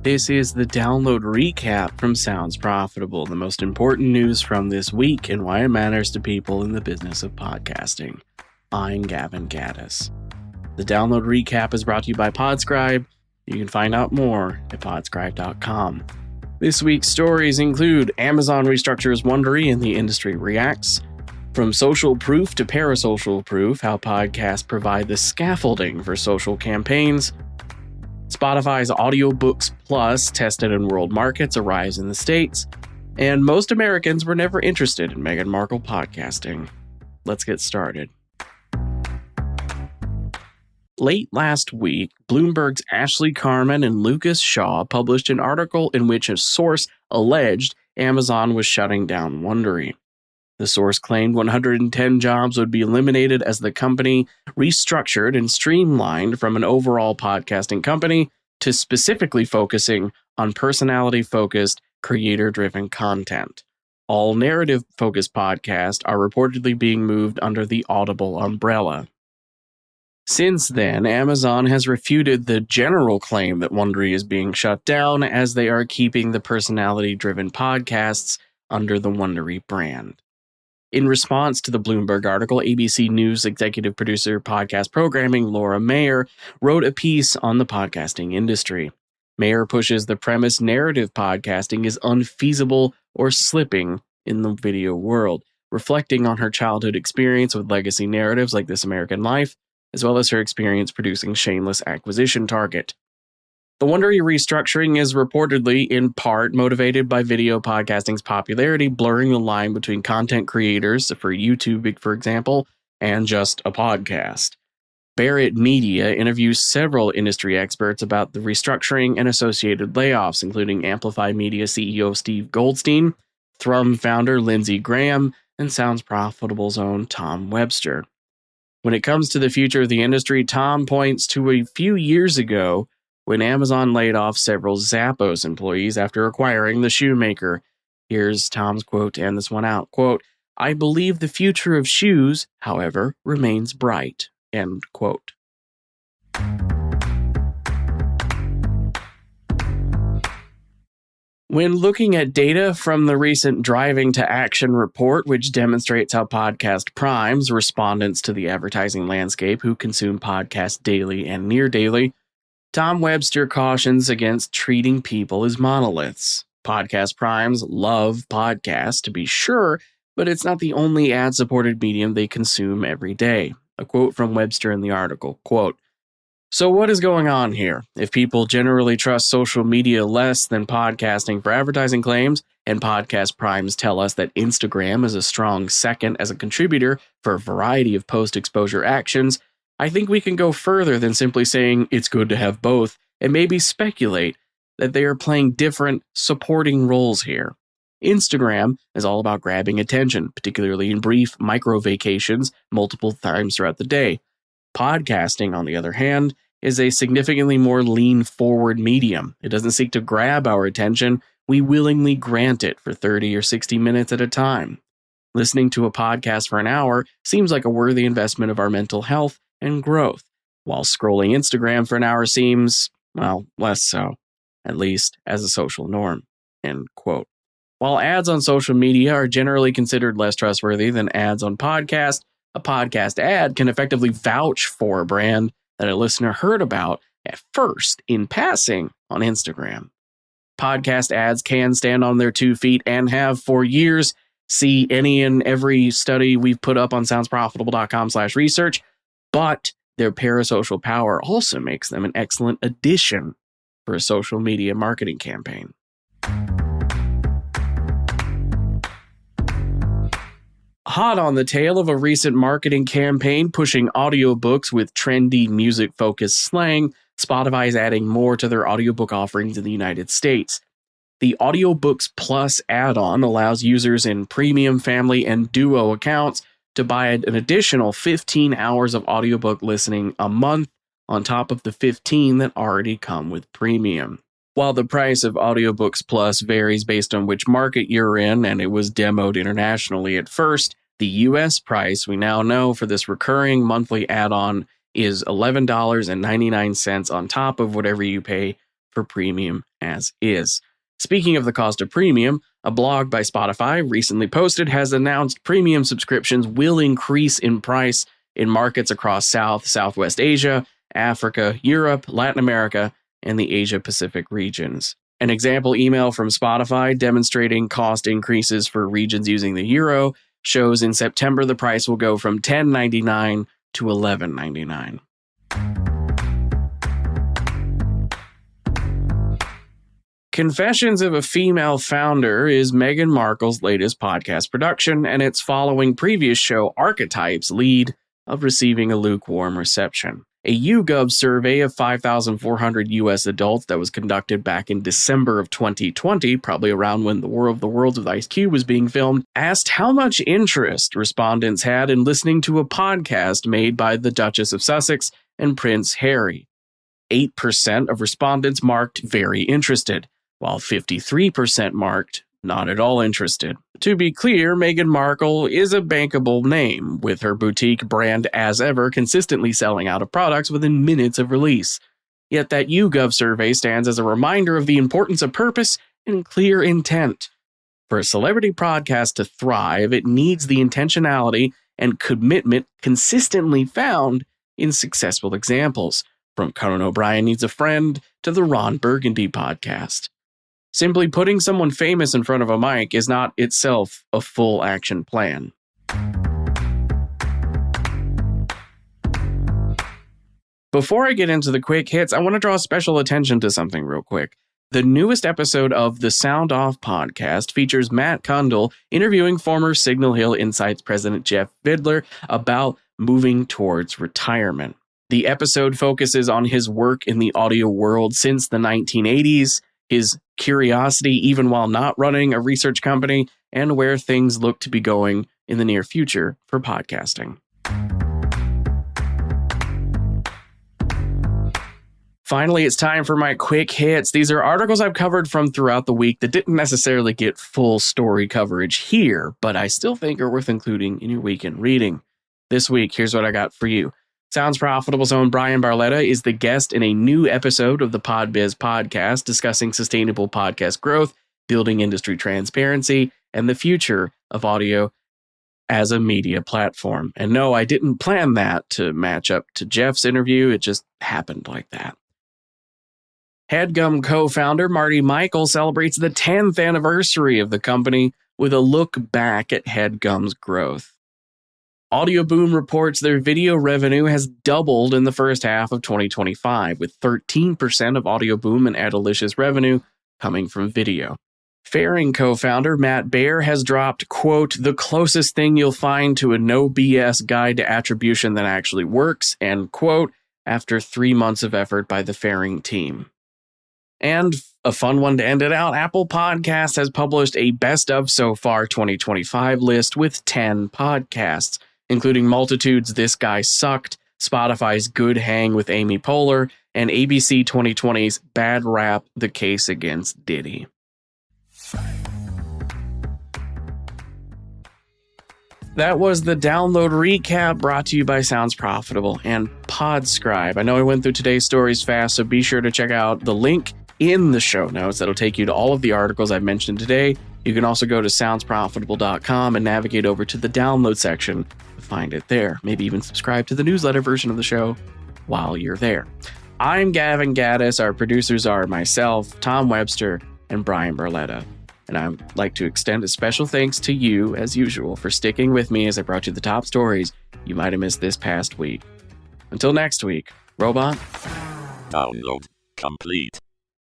This is the download recap from Sounds Profitable, the most important news from this week and why it matters to people in the business of podcasting. I'm Gavin Gaddis. The download recap is brought to you by Podscribe. You can find out more at podscribe.com. This week's stories include Amazon restructures Wondery and the industry reacts, from social proof to parasocial proof, how podcasts provide the scaffolding for social campaigns, Spotify's Audiobooks Plus, tested in world markets, arrives in the States, and most Americans were never interested in Meghan Markle podcasting. Let's get started. Late last week, Bloomberg's Ashley Carman and Lucas Shaw published an article in which a source alleged Amazon was shutting down Wondery. The source claimed 110 jobs would be eliminated as the company restructured and streamlined from an overall podcasting company to specifically focusing on personality-focused, creator-driven content. All narrative-focused podcasts are reportedly being moved under the Audible umbrella. Since then, Amazon has refuted the general claim that Wondery is being shut down, as they are keeping the personality-driven podcasts under the Wondery brand. In response to the Bloomberg article, ABC News executive producer podcast programming Laura Mayer wrote a piece on the podcasting industry. Mayer pushes the premise narrative podcasting is unfeasible or slipping in the video world, reflecting on her childhood experience with legacy narratives like This American Life, as well as her experience producing Shameless Acquisition Target. The Wondery restructuring is reportedly, in part, motivated by video podcasting's popularity, blurring the line between content creators, for YouTube, for example, and just a podcast. Barrett Media interviews several industry experts about the restructuring and associated layoffs, including Amplify Media CEO Steve Goldstein, Thrum founder Lindsey Graham, and Sounds Profitable's own Tom Webster. When it comes to the future of the industry, Tom points to a few years ago when Amazon laid off several Zappos employees after acquiring the shoemaker. Here's Tom's quote to end this one out. Quote, "I believe the future of shoes, however, remains bright." End quote. When looking at data from the recent Driving to Action report, which demonstrates how podcast primes respondents to the advertising landscape who consume podcasts daily and near daily, Tom Webster cautions against treating people as monoliths. Podcast primes love podcasts, to be sure, but it's not the only ad-supported medium they consume every day. A quote from Webster in the article, quote, "So what is going on here? If people generally trust social media less than podcasting for advertising claims, and podcast primes tell us that Instagram is a strong second as a contributor for a variety of post-exposure actions, I think we can go further than simply saying it's good to have both, and maybe speculate that they are playing different supporting roles here. Instagram is all about grabbing attention, particularly in brief micro vacations multiple times throughout the day. Podcasting, on the other hand, is a significantly more lean-forward medium. It doesn't seek to grab our attention. We willingly grant it for 30 or 60 minutes at a time. Listening to a podcast for an hour seems like a worthy investment of our mental health and growth, while scrolling Instagram for an hour seems, well, less so, at least as a social norm." End quote. While ads on social media are generally considered less trustworthy than ads on podcasts, a podcast ad can effectively vouch for a brand that a listener heard about at first in passing on Instagram. Podcast ads can stand on their 2 feet and have for years. See any and every study we've put up on soundsprofitable.com/research. But their parasocial power also makes them an excellent addition for a social media marketing campaign. Hot on the tail of a recent marketing campaign pushing audiobooks with trendy music-focused slang, Spotify is adding more to their audiobook offerings in the United States. The Audiobooks Plus add-on allows users in Premium, Family, and Duo accounts to buy an additional 15 hours of audiobook listening a month on top of the 15 that already come with Premium. While the price of Audiobooks Plus varies based on which market you're in, and it was demoed internationally at first, the US price we now know for this recurring monthly add-on is $11.99 on top of whatever you pay for Premium as is. Speaking of the cost of premium, a blog by Spotify recently posted has announced premium subscriptions will increase in price in markets across Southwest Asia, Africa, Europe, Latin America, and the Asia-Pacific regions. An example email from Spotify demonstrating cost increases for regions using the euro shows in September the price will go from $10.99 to $11.99. Confessions of a Female Founder is Meghan Markle's latest podcast production, and it's following previous show Archetypes' lead of receiving a lukewarm reception. A YouGov survey of 5,400 U.S. adults that was conducted back in December of 2020, probably around when The War of the Worlds with Ice Cube was being filmed, asked how much interest respondents had in listening to a podcast made by the Duchess of Sussex and Prince Harry. 8% of respondents marked very interested, while 53% marked not at all interested. To be clear, Meghan Markle is a bankable name, with her boutique brand As Ever consistently selling out of products within minutes of release. Yet that YouGov survey stands as a reminder of the importance of purpose and clear intent. For a celebrity podcast to thrive, it needs the intentionality and commitment consistently found in successful examples, from Conan O'Brien Needs a Friend to the Ron Burgundy podcast. Simply putting someone famous in front of a mic is not itself a full action plan. Before I get into the quick hits, I want to draw special attention to something real quick. The newest episode of the Sound Off podcast features Matt Kundle interviewing former Signal Hill Insights president Jeff Vidler about moving towards retirement. The episode focuses on his work in the audio world since the 1980s, his curiosity even while not running a research company, and where things look to be going in the near future for podcasting. Finally, it's time for my quick hits. These are articles I've covered from throughout the week that didn't necessarily get full story coverage here, but I still think are worth including in your weekend reading. This week, here's what I got for you. Sounds Profitable's own Brian Barletta is the guest in a new episode of the PodBiz podcast discussing sustainable podcast growth, building industry transparency, and the future of audio as a media platform. And no, I didn't plan that to match up to Jeff's interview. It just happened like that. HeadGum co-founder Marty Michael celebrates the 10th anniversary of the company with a look back at HeadGum's growth. Audioboom reports their video revenue has doubled in the first half of 2025, with 13% of Audioboom and Adalicious revenue coming from video. Fairing co-founder Matt Baer has dropped, quote, the closest thing you'll find to a no BS guide to attribution that actually works, end quote, after 3 months of effort by the Fairing team. And a fun one to end it out, Apple Podcasts has published a best of so far 2025 list with 10 podcasts, including Multitude's This Guy Sucked, Spotify's Good Hang with Amy Poehler, and ABC 2020's Bad Rap, The Case Against Diddy. That was the download recap brought to you by Sounds Profitable and Podscribe. I know I went through today's stories fast, so be sure to check out the link in the show notes. That'll take you to all of the articles I've mentioned today. You can also go to soundsprofitable.com and navigate over to the download section to find it there. Maybe even subscribe to the newsletter version of the show while you're there. I'm Gavin Gaddis. Our producers are myself, Tom Webster, and Brian Barletta. And I'd like to extend a special thanks to you, as usual, for sticking with me as I brought you the top stories you might have missed this past week. Until next week, Robot. Download complete.